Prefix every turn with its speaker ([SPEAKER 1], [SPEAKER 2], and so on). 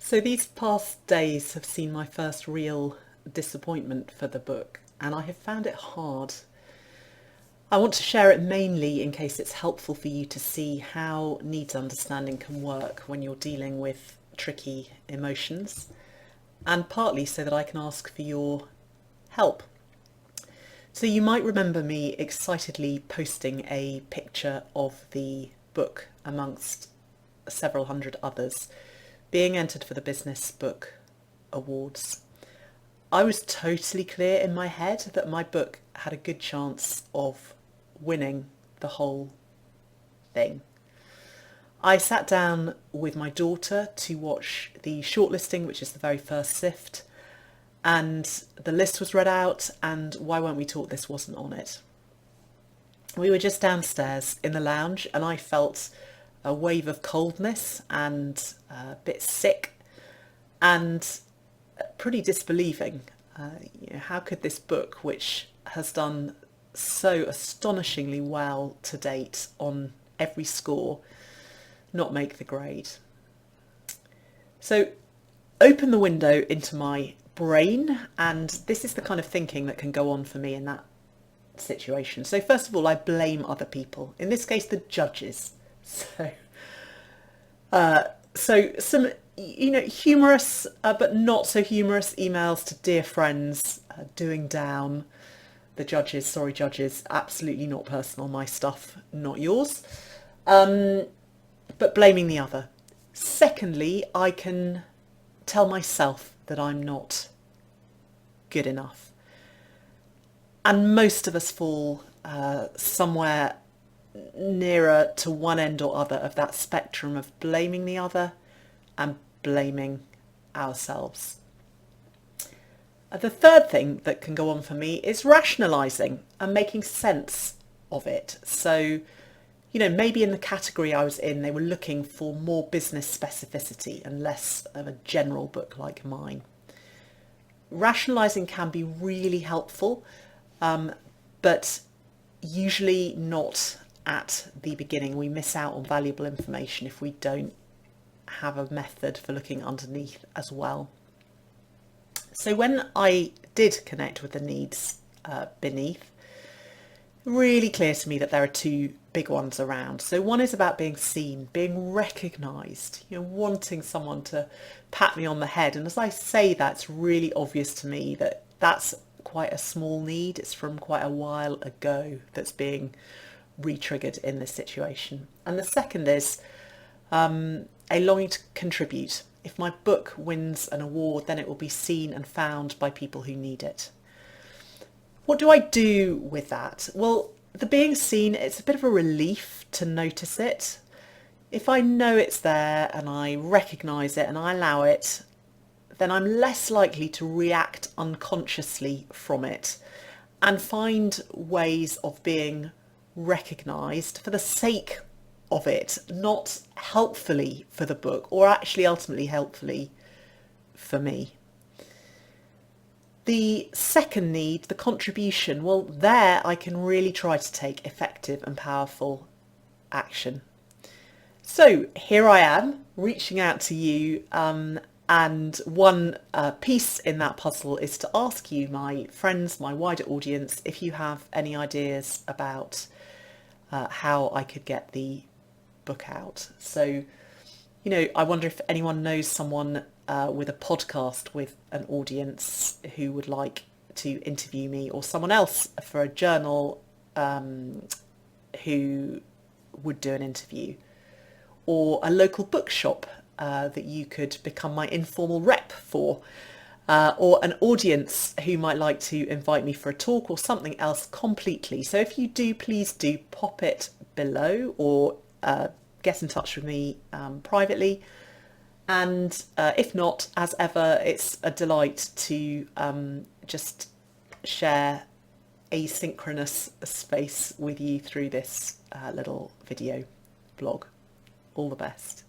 [SPEAKER 1] So these past days have seen my first real disappointment for the book, and I have found it hard. I want to share it mainly in case it's helpful for you to see how needs understanding can work when you're dealing with tricky emotions, and partly so that I can ask for your help. So you might remember me excitedly posting a picture of the book amongst several hundred others being entered for the Business Book Awards. I was totally clear in my head that my book had a good chance of winning the whole thing. I sat down with my daughter to watch the shortlisting, which is the very first sift, and the list was read out, and Why Weren't We Taught This wasn't on it. We were just downstairs in the lounge, and I felt a wave of coldness and a bit sick and pretty disbelieving. How could this book, which has done so astonishingly well to date on every score, not make the grade? So open the window into my brain, and this is the kind of thinking that can go on for me in that situation. So first of all, I blame other people, in this case the judges. So some humorous but not so humorous emails to dear friends, doing down the judges. Sorry judges, absolutely not personal, my stuff, not yours. But blaming the other. Secondly, I can tell myself that I'm not good enough. And most of us fall somewhere nearer to one end or other of that spectrum of blaming the other and blaming ourselves. The third thing that can go on for me is rationalising and making sense of it. So, maybe in the category I was in, they were looking for more business specificity and less of a general book like mine. Rationalising can be really helpful, but usually not at the beginning. We miss out on valuable information if we don't have a method for looking underneath as well. So when I did connect with the needs beneath, really clear to me that there are two big ones around. So one is about being seen, being recognised, wanting someone to pat me on the head. And as I say that, it's really obvious to me that that's quite a small need. It's from quite a while ago that's being re-triggered in this situation. And the second is a longing to contribute. If my book wins an award, then it will be seen and found by people who need it. What do I do with that? Well, the being seen, it's a bit of a relief to notice it. If I know it's there and I recognise it and I allow it, then I'm less likely to react unconsciously from it and find ways of being recognised for the sake of it, not helpfully for the book, or actually ultimately helpfully for me. The second need, the contribution, well, there I can really try to take effective and powerful action. So here I am reaching out to you, and one piece in that puzzle is to ask you, my friends, my wider audience, if you have any ideas about how I could get the book out. So, I wonder if anyone knows someone with a podcast with an audience who would like to interview me, or someone else for a journal who would do an interview, or a local bookshop that you could become my informal rep for, or an audience who might like to invite me for a talk or something else completely. So if you do, please do pop it below, or get in touch with me privately. And if not, as ever, it's a delight to just share asynchronous space with you through this little video blog. All the best.